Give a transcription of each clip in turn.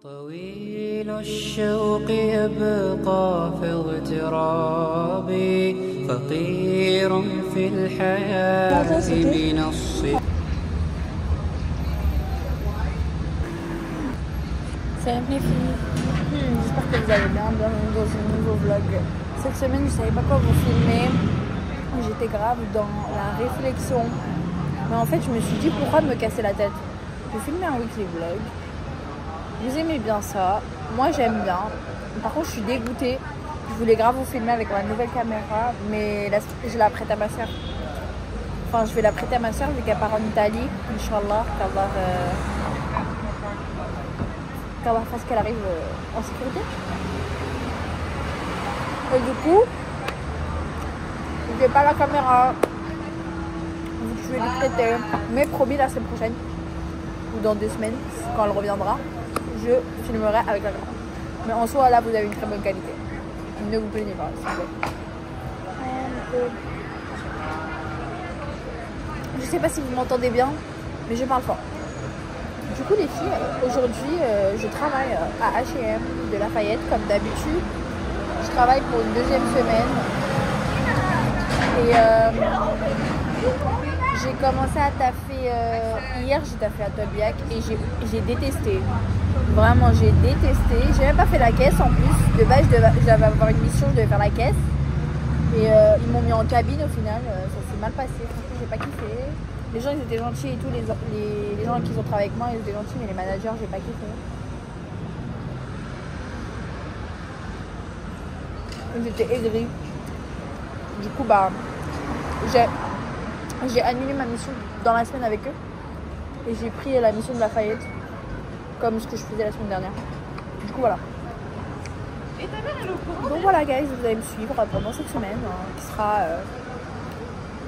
طويل الشوق يبقى في اغترابي فقير في الحياة من الصبر. Salut les filles, j'espère que vous allez bien, bienvenue dans un nouveau vlog. Cette semaine je savais pas quoi vous filmer, j'étais grave dans la réflexion. Mais en fait je me suis dit pourquoi me casser la tête. Je vais filmer un weekly vlog, vous aimez bien ça, moi j'aime bien. Par contre je suis dégoûtée, je voulais grave vous filmer avec ma nouvelle caméra, mais je la prête à ma soeur. Enfin je vais la prêter à ma soeur vu qu'elle part en Italie, Inch'Allah, qu'Allah fasse qu'elle arrive en sécurité. Et du coup, je n'ai pas la caméra, vu que je vais lui prêter. Mais promis la semaine prochaine, ou dans 2 semaines, quand elle reviendra, je filmerai avec la caméra. Mais en soi, là, vous avez une très bonne qualité. Ne vous plaignez pas, s'il vous plaît. Je sais pas si vous m'entendez bien, mais je parle fort. Du coup les filles, aujourd'hui je travaille à H&M de Lafayette comme d'habitude. Je travaille pour une 2e semaine et j'ai commencé à taffer hier, j'ai taffé à Tolbiac et j'ai détesté. Vraiment j'ai détesté. J'ai même pas fait la caisse en plus. De base j'avais avoir une mission, je devais faire la caisse et ils m'ont mis en cabine au final. Ça s'est mal passé, franchement j'ai pas kiffé. Les gens ils étaient gentils et tout, les gens qui ont travaillé avec moi ils étaient gentils, mais les managers j'ai pas kiffé. Ils étaient aigris. Du coup bah j'ai annulé ma mission dans la semaine avec eux et j'ai pris la mission de Lafayette comme ce que je faisais la semaine dernière. Du coup voilà. Donc voilà guys, vous allez me suivre pendant cette semaine qui sera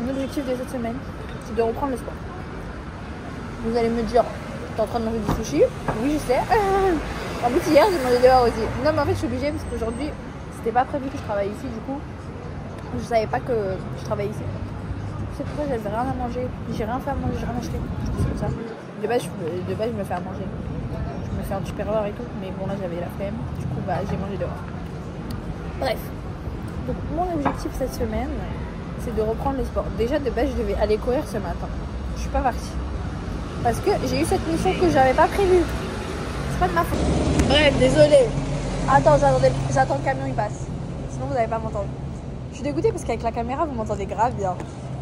mon objectif de cette semaine. C'est de reprendre le sport. Vous allez me dire, t'es en train de manger du sushi? Oui, je sais. En plus, hier, j'ai mangé dehors aussi. Non, mais en fait, je suis obligée parce qu'aujourd'hui, c'était pas prévu que je travaille ici. Du coup, je savais pas que je travaillais ici. C'est pourquoi j'avais rien à manger. J'ai rien fait à manger, j'ai rien acheté. C'est comme ça. De base, je me fais à manger. Je me fais un supérieur et tout. Mais bon, là, j'avais la flemme. Du coup, bah, j'ai mangé dehors. Bref. Donc, mon objectif cette semaine, c'est de reprendre le sport. Déjà de base je devais aller courir ce matin. Je suis pas partie. Parce que j'ai eu cette mission que j'avais pas prévue. C'est pas de ma faute. Bref, désolée. Attends, j'attends le camion il passe. Sinon vous n'allez pas m'entendre. Je suis dégoûtée parce qu'avec la caméra vous m'entendez grave bien.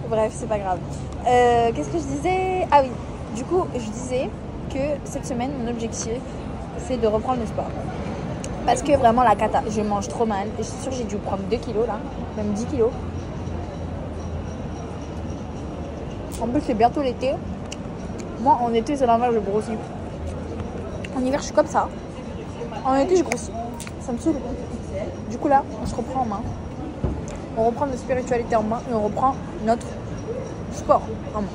Bref, c'est pas grave. Qu'est-ce que je disais? Ah oui, du coup je disais que cette semaine mon objectif c'est de reprendre le sport. Parce que vraiment la cata, je mange trop mal. Et je suis sûre que j'ai dû prendre 2 kilos là, même 10 kilos. En plus c'est bientôt l'été. Moi en été c'est normal, je grossis. En hiver je suis comme ça. En été je grossis. Ça me saoule. Du coup là on se reprend en main. On reprend notre spiritualité en main et on reprend notre sport en main.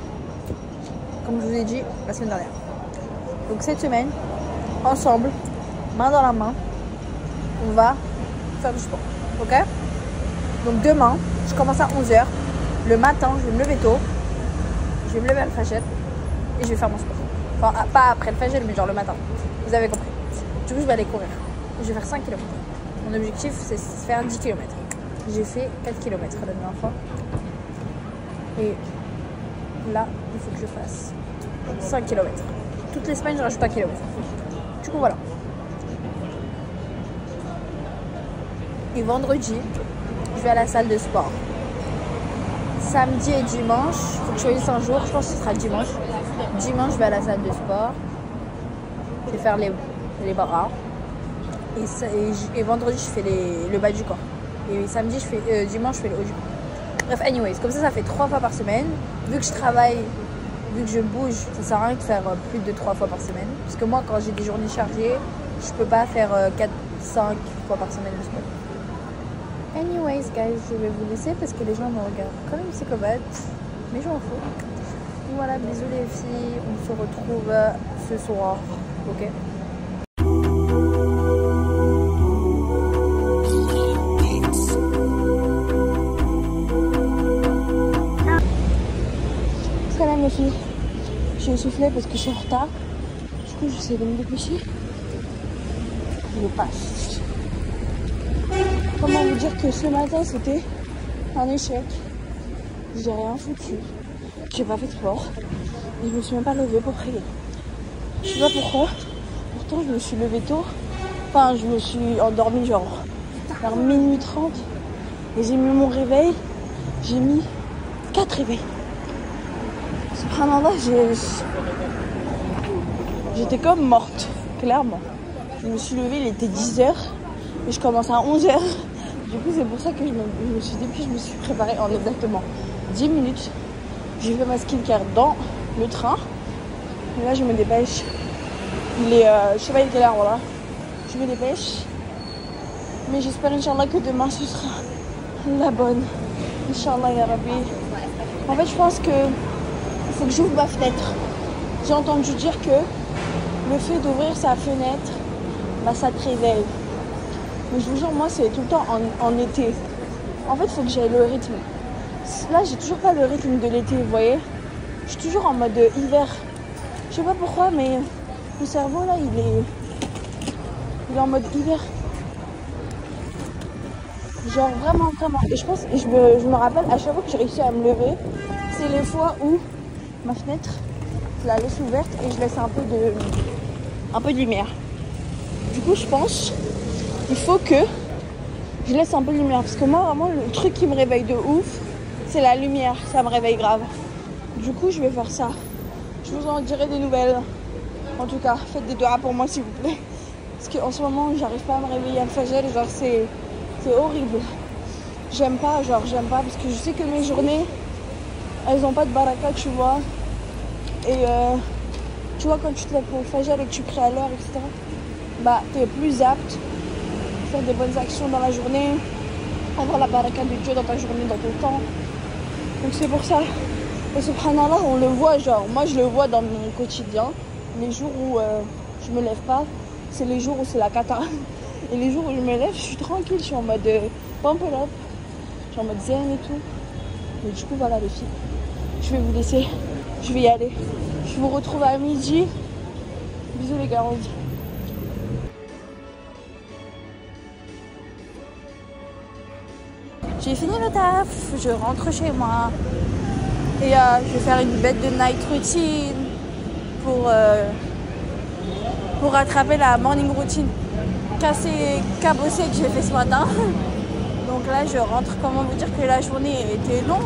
Comme je vous ai dit la semaine dernière. Donc cette semaine, ensemble, main dans la main, on va faire du sport. Ok? Donc demain, je commence à 11 h. Le matin, je vais me lever tôt. Je vais me lever à le fajr et je vais faire mon sport. Enfin, pas après le fajr, mais genre le matin. Vous avez compris. Du coup, je vais aller courir. Je vais faire 5 km. Mon objectif, c'est de faire 10 km. J'ai fait 4 km la dernière fois. Et là, il faut que je fasse 5 km. Toutes les semaines, je rajoute 1 km. Du coup, voilà. Et vendredi, je vais à la salle de sport. Samedi et dimanche, il faut que je choisisse un jour, je pense que ce sera dimanche. Dimanche, je vais à la salle de sport. Je vais faire les bras. Et vendredi, je fais le bas du corps. Et samedi, dimanche, je fais le haut du corps. Bref, anyways, comme ça fait 3 fois par semaine. Vu que je travaille, vu que je bouge, ça sert à rien de faire plus de 3 fois par semaine. Parce que moi, quand j'ai des journées chargées, je peux pas faire 4-5 fois par semaine de sport. Anyways, guys, je vais vous laisser parce que les gens me regardent comme une psychopathe. Mais je m'en fous. Voilà, bisous les filles. On se retrouve ce soir. Ok? Salam les filles. Je suis essoufflée parce que je suis en retard. Du coup, j'essaie de me dépêcher. je passe. Comment vous dire que ce matin c'était un échec. J'ai rien foutu. J'ai pas fait de sport. Et je me suis même pas levée pour prier. Je sais pas pourquoi. Pourtant je me suis levée tôt. Enfin je me suis endormie genre vers minuit 30. Et j'ai mis mon réveil. J'ai mis 4 réveils. Subhanallah, j'étais comme morte, clairement. Je me suis levée, il était 10h. Et je commence à 11h. Du coup, c'est pour ça que je me suis dit, puis je me suis préparée en exactement 10 minutes. J'ai fait ma skincare dans le train. Et là, je me dépêche. Il est, je sais pas il est quelle heure, voilà. Je me dépêche. Mais j'espère, Inch'Allah, que demain, ce sera la bonne. Inch'Allah, ya Rabbi. En fait, je pense que faut que j'ouvre ma fenêtre. J'ai entendu dire que le fait d'ouvrir sa fenêtre, bah, ça te réveille. Mais je vous jure, moi, c'est tout le temps en été. En fait, il faut que j'aille le rythme. Là, j'ai toujours pas le rythme de l'été, vous voyez. Je suis toujours en mode hiver. Je sais pas pourquoi, mais le cerveau, là, il est en mode hiver. Genre vraiment. Et je pense, et je me rappelle, à chaque fois que j'ai réussi à me lever, c'est les fois où ma fenêtre, je la laisse ouverte et je laisse un peu de lumière. Du coup, je pense qu'il faut que je laisse un peu de lumière. Parce que moi, vraiment, le truc qui me réveille de ouf, c'est la lumière. Ça me réveille grave. Du coup, je vais faire ça. Je vous en dirai des nouvelles. En tout cas, faites des doigts pour moi, s'il vous plaît. Parce qu'en ce moment, j'arrive pas à me réveiller à le fajr. Genre, c'est horrible. J'aime pas parce que je sais que mes journées, elles ont pas de baraka, tu vois. Et tu vois, quand tu te lèves pour le fajr et que tu pries à l'heure, etc., bah, t'es plus apte à faire des bonnes actions dans la journée, avoir la baraka de Dieu dans ta journée, dans ton temps. Donc c'est pour ça. Et subhanallah, on le voit, genre, moi je le vois dans mon quotidien. Les jours où je me lève pas, c'est les jours où c'est la cata. Et les jours où je me lève, je suis tranquille, je suis en mode pump it up, je suis en mode zen et tout. Mais du coup, voilà les filles, je vais vous laisser, je vais y aller. Je vous retrouve à midi. Bisous les gars, on dit. J'ai fini le taf, je rentre chez moi. Et je vais faire une bête de night routine pour rattraper la morning routine cabossée que j'ai fait ce matin. Donc là je rentre. Comment vous dire que la journée était longue,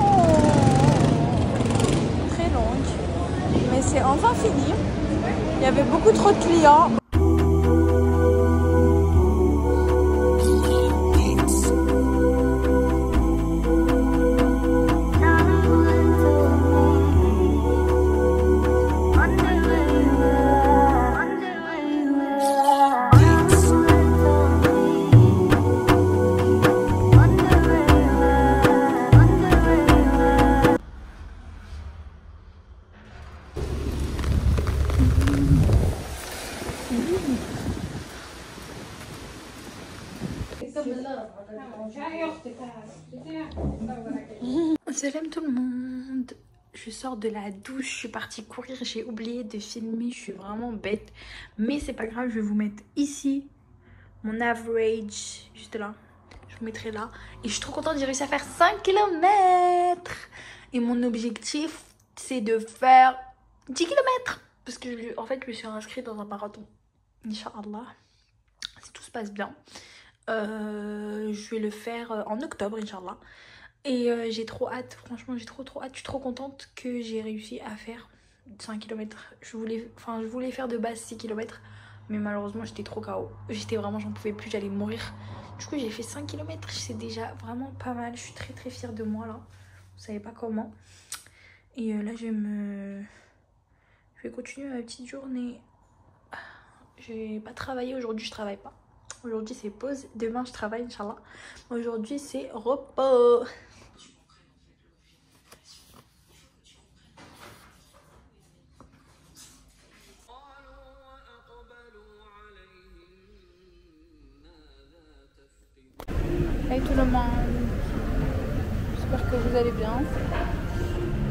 très longue, mais c'est enfin fini. Il y avait beaucoup trop de clients. Salam tout le monde, je sors de la douche, je suis partie courir, j'ai oublié de filmer, je suis vraiment bête, mais c'est pas grave, je vais vous mettre ici mon average, juste là, je vous mettrai là, et je suis trop contente, j'ai réussi à faire 5 km, et mon objectif c'est de faire 10 km, parce que en fait je me suis inscrite dans un marathon, Inch'Allah, si tout se passe bien. Je vais le faire en octobre, Inch'Allah. Et j'ai trop hâte, franchement j'ai trop hâte. Je suis trop contente que j'ai réussi à faire 5 km. Je voulais faire de base 6 km. Mais malheureusement j'étais trop KO. J'étais vraiment, j'en pouvais plus, j'allais mourir. Du coup j'ai fait 5 km, c'est déjà vraiment pas mal. Je suis très fière de moi là. Vous savez pas comment. Et là je vais continuer ma petite journée. Je vais pas travailler aujourd'hui, je travaille pas. Aujourd'hui c'est pause, demain je travaille Inch'Allah. Aujourd'hui c'est repos. Hey tout le monde, j'espère que vous allez bien.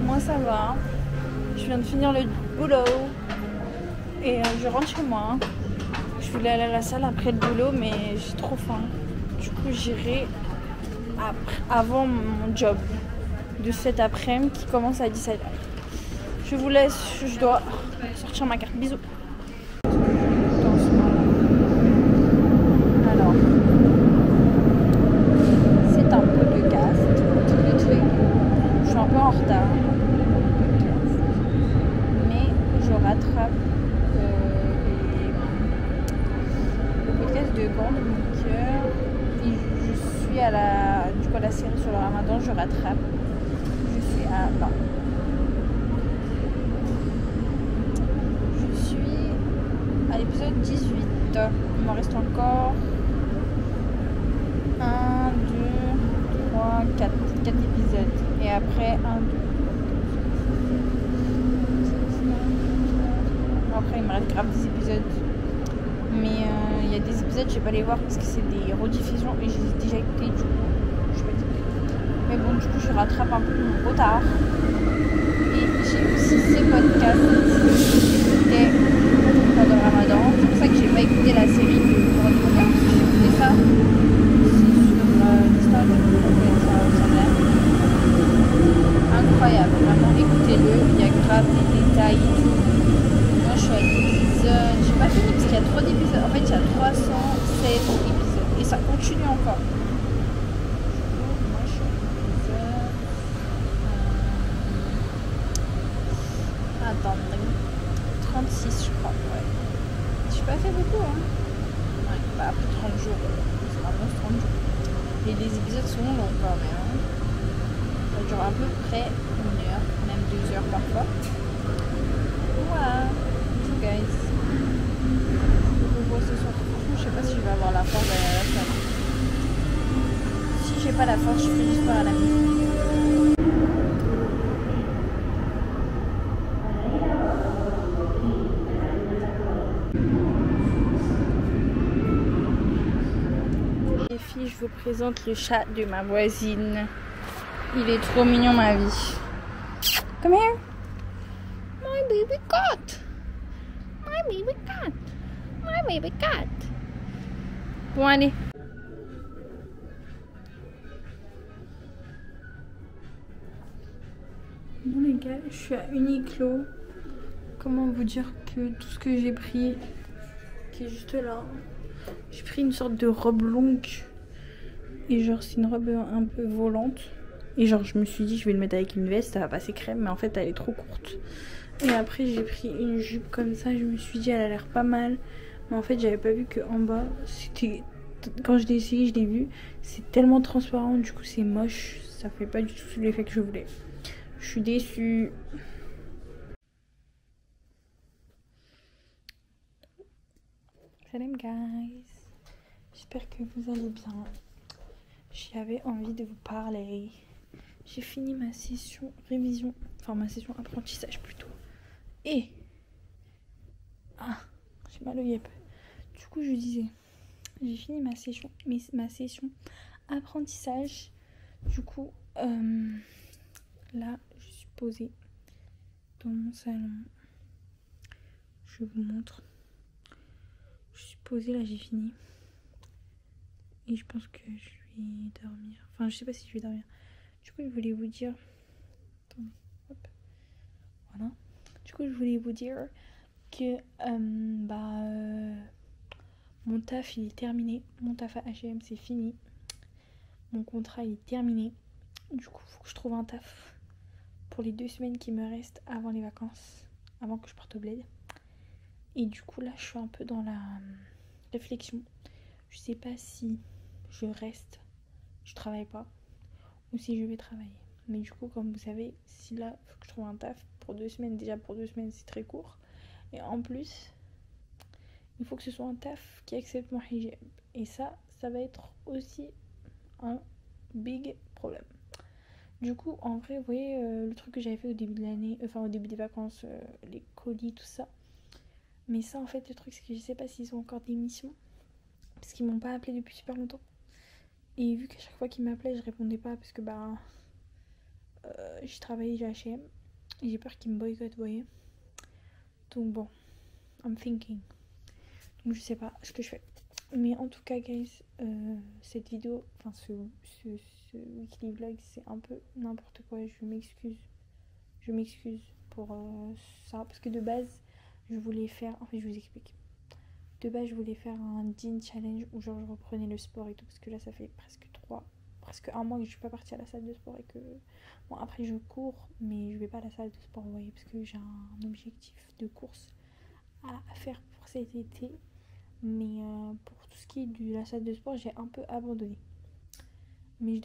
Moi ça va, je viens de finir le boulot et je rentre chez moi. Je Je voulais aller à la salle après le boulot, mais j'ai trop faim. Du coup, j'irai avant mon job de cet après-midi qui commence à 17h. Je vous laisse, je dois sortir ma carte. Bisous. Alors, c'est un podcast. Je suis un peu en retard. Mais je rattrape le podcast de Grande Mon Cœur. Et je suis à la série sur le Ramadan, je rattrape. Je suis à... Non. Je suis à l'épisode 18. Il m'en reste encore 1, 2, 3, 4 épisodes. Et après 1, 2. Après il me reste grave des épisodes. Mais il y a des épisodes, je vais pas les voir parce que c'est des rediffusions et j'ai déjà écouté, du coup je vais pas écouter. Mais bon, du coup je rattrape un peu mon retard. Et j'ai aussi ces podcasts qui étaient pendant le Ramadan. C'est pour ça que j'ai pas écouté la série de Grande Mon Cœur, parce que j'ai écouté ça. C'est sur l'histoire du incroyable, vraiment écoutez-le, il y a grave des détails et tout. Moi je suis à l'épisode, j'ai pas fini parce qu'il y a trop d'épisodes, en fait il y a 316 épisodes et ça continue encore. Moi je suis à l'épisode... Attendez, 36 je crois, ouais. J'ai pas fait beaucoup hein. Ouais, bah après 30 jours, c'est vraiment 30 jours. Et les épisodes sont longs quand même. Hein. Ça dure à peu près 1 heure, même 2 heures parfois. Voilà, bisous guys. Je vous vois ce soir. Franchement, je sais pas si je vais avoir la force d'aller à la salle. Si j'ai pas la force, je fais juste pas à la maison. Les filles, je vous présente le chat de ma voisine. Il est trop mignon, ma vie. Come here. My baby cat. My baby cat. My baby cat. Bon, allez. Bon, les gars, je suis à Uniqlo. Comment vous dire que tout ce que j'ai pris, qui est juste là, j'ai pris une sorte de robe longue. Et genre, c'est une robe un peu volante. Et genre je me suis dit je vais le mettre avec une veste, ça va passer crème, mais en fait elle est trop courte. Et après j'ai pris une jupe comme ça, je me suis dit elle a l'air pas mal. Mais en fait j'avais pas vu qu'en bas, c'était... Quand je l'ai essayé, je l'ai vu, c'est tellement transparent, du coup c'est moche. Ça fait pas du tout l'effet que je voulais. Je suis déçue. Salam guys. J'espère que vous allez bien. J'avais envie de vous parler. J'ai fini ma session révision, enfin ma session apprentissage plutôt. Et j'ai mal au yep. Du coup je disais, j'ai fini ma session apprentissage. Du coup là je suis posée dans mon salon. Je vous montre. Je suis posée là, j'ai fini. Et je pense que je vais dormir. Enfin je sais pas si je vais dormir. Du coup, je voulais vous dire... Attendez, hop. Voilà. Du coup, je voulais vous dire que mon taf, il est terminé. Mon taf à H&M, c'est fini. Mon contrat, il est terminé. Du coup, il faut que je trouve un taf pour les 2 semaines qui me restent avant les vacances. Avant que je parte au bled. Et du coup, là, je suis un peu dans la réflexion. Je sais pas si je reste, je travaille pas, ou si je vais travailler. Mais du coup, comme vous savez, si là, il faut que je trouve un taf pour 2 semaines. Déjà, pour 2 semaines, c'est très court. Et en plus, il faut que ce soit un taf qui accepte mon hijab. Et ça va être aussi un big problème. Du coup, en vrai, vous voyez, le truc que j'avais fait au début de l'année, enfin au début des vacances, les colis, tout ça. Mais ça, en fait, le truc, c'est que je sais pas s'ils ont encore des missions. Parce qu'ils m'ont pas appelé depuis super longtemps. Et vu qu'à chaque fois qu'ils m'appelaient, je répondais pas parce que j'ai travaillé chez H&M et j'ai peur qu'ils me boycottent, vous voyez. Donc bon, I'm thinking. Donc je sais pas ce que je fais. Mais en tout cas, guys, cette vidéo, enfin ce weekly vlog, c'est un peu n'importe quoi. Je m'excuse. Je m'excuse pour ça. Parce que de base, je voulais faire... En fait, je vous explique. De base, je voulais faire un jean challenge où genre je reprenais le sport et tout. Parce que là, ça fait presque un mois que je suis pas partie à la salle de sport et que... Bon, après, je cours, mais je vais pas à la salle de sport, vous voyez. Parce que j'ai un objectif de course à faire pour cet été. Mais pour tout ce qui est de la salle de sport, j'ai un peu abandonné. Mais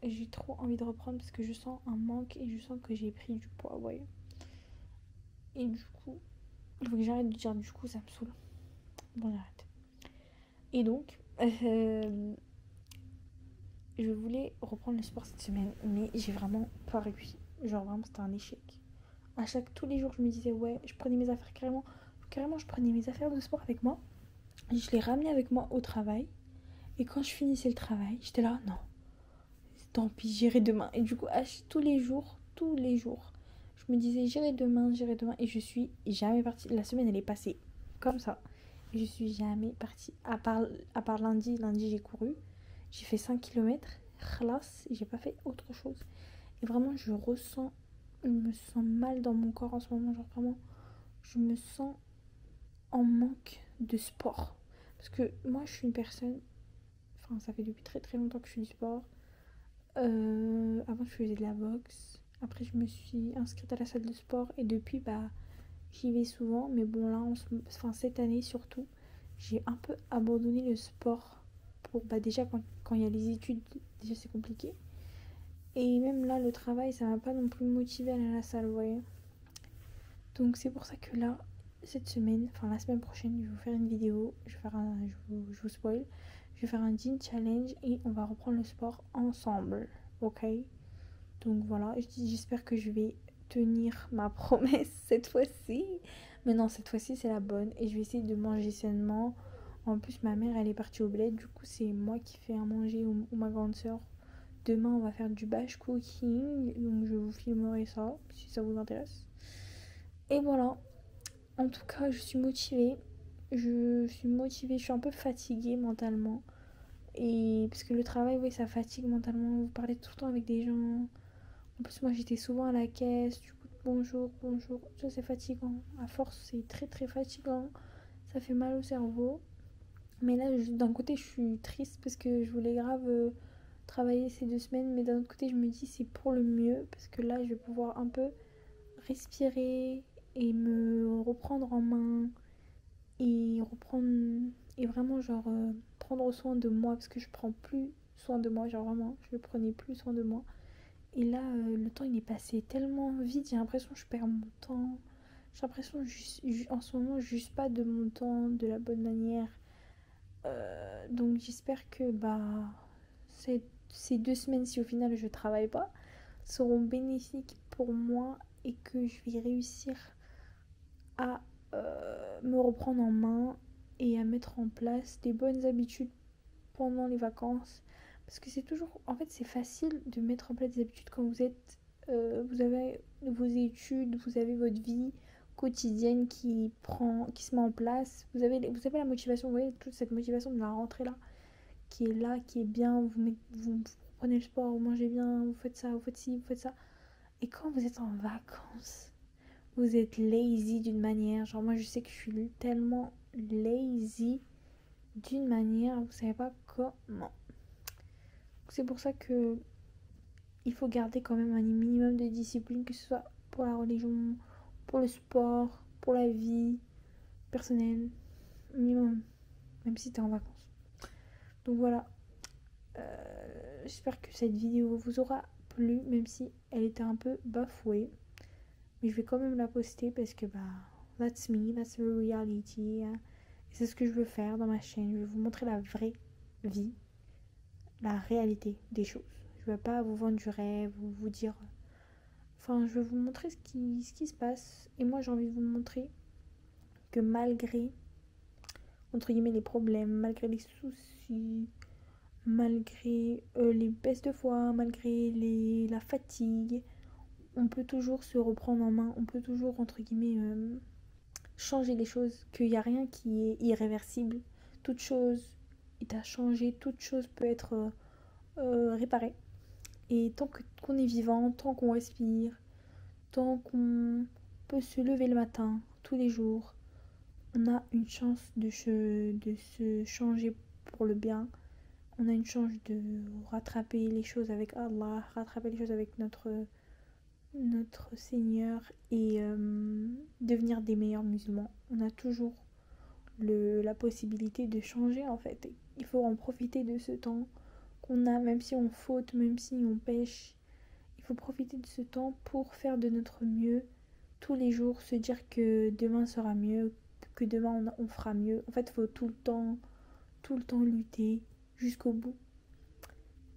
j'ai trop envie de reprendre parce que je sens un manque et je sens que j'ai pris du poids, vous voyez. Et du coup, il faut que j'arrête de dire du coup, ça me saoule. Bon, j'arrête. Et donc, je voulais reprendre le sport cette semaine, mais j'ai vraiment pas réussi. Genre vraiment, c'était un échec. Tous les jours, je me disais, ouais, je prenais mes affaires carrément, je prenais mes affaires de sport avec moi. Je les ramenais avec moi au travail. Et quand je finissais le travail, j'étais là, non, tant pis, j'irai demain. Et du coup, tous les jours, je me disais, j'irai demain. Et je suis jamais partie. La semaine, elle est passée comme ça. Et je suis jamais partie. À part lundi. Lundi, j'ai couru. J'ai fait 5 km. Khlas, et j'ai pas fait autre chose. Et vraiment, je me sens mal dans mon corps en ce moment. Genre vraiment, je me sens en manque de sport. Parce que moi, je suis une personne... Enfin, ça fait depuis très très longtemps que je fais du sport. Avant, je faisais de la boxe. Après, je me suis inscrite à la salle de sport. Et depuis, bah, j'y vais souvent. Mais bon, là, cette année surtout, j'ai un peu abandonné le sport. Déjà, quand il y a les études, déjà, c'est compliqué. Et même là, le travail, ça m'a pas non plus motivée à aller à la salle, vous voyez. Donc, c'est pour ça que là, cette semaine, enfin la semaine prochaine, je vais vous faire une vidéo. Je vous spoil. Je vais faire un jean challenge et on va reprendre le sport ensemble, ok? Donc voilà, j'espère que je vais tenir ma promesse cette fois-ci. Mais non, cette fois-ci c'est la bonne et je vais essayer de manger sainement. En plus, ma mère elle est partie au bled, du coup c'est moi qui fais à manger ou ma grande soeur. Demain on va faire du batch cooking, donc je vous filmerai ça si ça vous intéresse. Et voilà, en tout cas je suis motivée. Je suis un peu fatiguée mentalement. Et parce que le travail, oui, ça fatigue mentalement. Vous parlez tout le temps avec des gens. En plus, moi, j'étais souvent à la caisse. Du coup, bonjour. Ça, c'est fatigant. À force, c'est très, très fatigant. Ça fait mal au cerveau. Mais là, d'un côté, je suis triste parce que je voulais grave travailler ces 2 semaines. Mais d'un autre côté, je me dis c'est pour le mieux. Parce que là, je vais pouvoir un peu respirer et me reprendre en main. Et vraiment, genre... prendre soin de moi parce que je prends plus soin de moi, genre vraiment je ne prenais plus soin de moi et là le temps il est passé tellement vite, j'ai l'impression que je perds mon temps, j'ai l'impression en ce moment je n'use pas de mon temps de la bonne manière, donc j'espère que ces 2 semaines, si au final je travaille pas, seront bénéfiques pour moi et que je vais réussir à me reprendre en main et à mettre en place des bonnes habitudes pendant les vacances. Parce que c'est toujours... En fait, c'est facile de mettre en place des habitudes quand vous avez vos études, vous avez votre vie quotidienne qui se met en place. Vous avez la motivation, vous voyez, toute cette motivation de la rentrée là, qui est bien. Vous prenez le sport, vous mangez bien, vous faites ça, vous faites ci, vous faites ça. Et quand vous êtes en vacances, vous êtes lazy d'une manière. Genre, moi, je sais que je suis tellement lazy d'une manière, vous savez pas comment. C'est pour ça que il faut garder quand même un minimum de discipline, que ce soit pour la religion, pour le sport, pour la vie personnelle, minimum, même si t'es en vacances. Donc voilà, j'espère que cette vidéo vous aura plu, même si elle était un peu bafouée. Mais je vais quand même la poster parce que that's me, that's the reality. Et c'est ce que je veux faire dans ma chaîne. Je vais vous montrer la vraie vie, la réalité des choses. Je ne vais pas vous vendre du rêve ou vous dire... Enfin, je vais vous montrer ce qui se passe. Et moi, j'ai envie de vous montrer que malgré, entre guillemets, les problèmes, malgré les soucis, malgré les baisses de foi, malgré la fatigue, on peut toujours se reprendre en main. On peut toujours, entre guillemets, changer les choses, qu'il n'y a rien qui est irréversible. Toute chose est à changer, toute chose peut être réparée. Et tant qu'on est vivant, tant qu'on respire, tant qu'on peut se lever le matin, tous les jours, on a une chance de se changer pour le bien. On a une chance de rattraper les choses avec Allah, rattraper les choses avec notre Seigneur et devenir des meilleurs musulmans. On a toujours la possibilité de changer en fait. Et il faut en profiter de ce temps qu'on a, même si on faute, même si on pêche. Il faut profiter de ce temps pour faire de notre mieux tous les jours, se dire que demain sera mieux, que demain on fera mieux. En fait, il faut tout le temps lutter jusqu'au bout.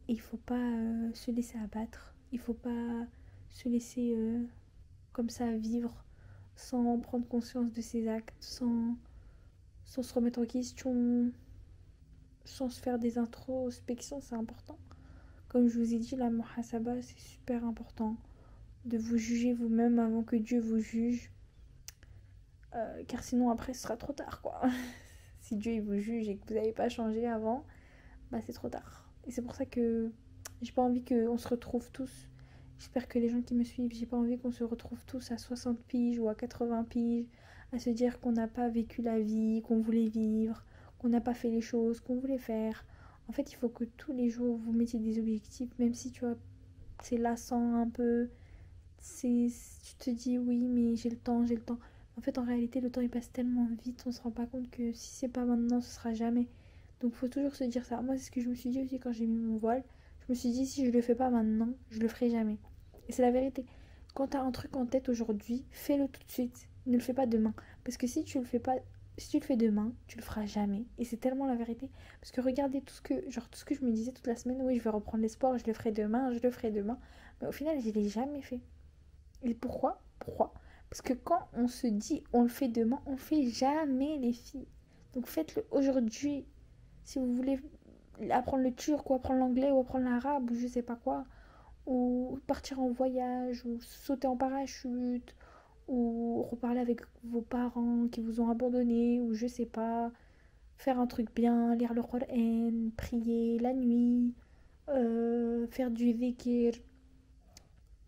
Et il faut pas se laisser abattre. Il faut pas se laisser comme ça vivre sans prendre conscience de ses actes, sans se remettre en question, sans se faire des introspections, c'est important. Comme je vous ai dit, la muhasaba, c'est super important de vous juger vous-même avant que Dieu vous juge. Car sinon après ce sera trop tard quoi. Si Dieu il vous juge et que vous n'avez pas changé avant, bah c'est trop tard. Et c'est pour ça que j'ai pas envie qu'on se retrouve tous. J'espère que les gens qui me suivent, j'ai pas envie qu'on se retrouve tous à 60 piges ou à 80 piges, à se dire qu'on n'a pas vécu la vie, qu'on voulait vivre, qu'on n'a pas fait les choses qu'on voulait faire. En fait, il faut que tous les jours vous mettiez des objectifs, même si tu vois, c'est lassant un peu. Tu te dis oui, mais j'ai le temps, j'ai le temps. En fait, en réalité, le temps il passe tellement vite, on se rend pas compte que si c'est pas maintenant, ce sera jamais. Donc, il faut toujours se dire ça. Moi, c'est ce que je me suis dit aussi quand j'ai mis mon voile. Je me suis dit, si je le fais pas maintenant, je le ferai jamais. Et c'est la vérité. Quand t'as un truc en tête aujourd'hui, fais-le tout de suite. Ne le fais pas demain. Parce que si tu le fais pas, si tu le fais demain, tu le feras jamais. Et c'est tellement la vérité. Parce que regardez tout ce que je me disais toute la semaine, oui, je vais reprendre les sports, je le ferai demain, je le ferai demain. Mais au final, je l'ai jamais fait. Et pourquoi? Parce que quand on se dit on le fait demain, on le fait jamais les filles. Donc faites-le aujourd'hui. Si vous voulez apprendre le turc ou apprendre l'anglais ou apprendre l'arabe ou je sais pas quoi, ou partir en voyage ou sauter en parachute ou reparler avec vos parents qui vous ont abandonné ou je sais pas, faire un truc bien, lire le Coran, prier la nuit, faire du dhikr.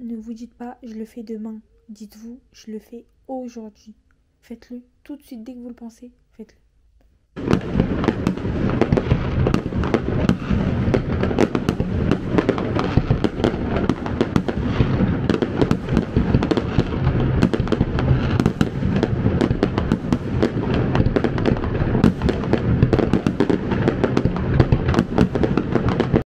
Ne vous dites pas je le fais demain. Dites-vous je le fais aujourd'hui. Faites-le tout de suite dès que vous le pensez. Faites-le.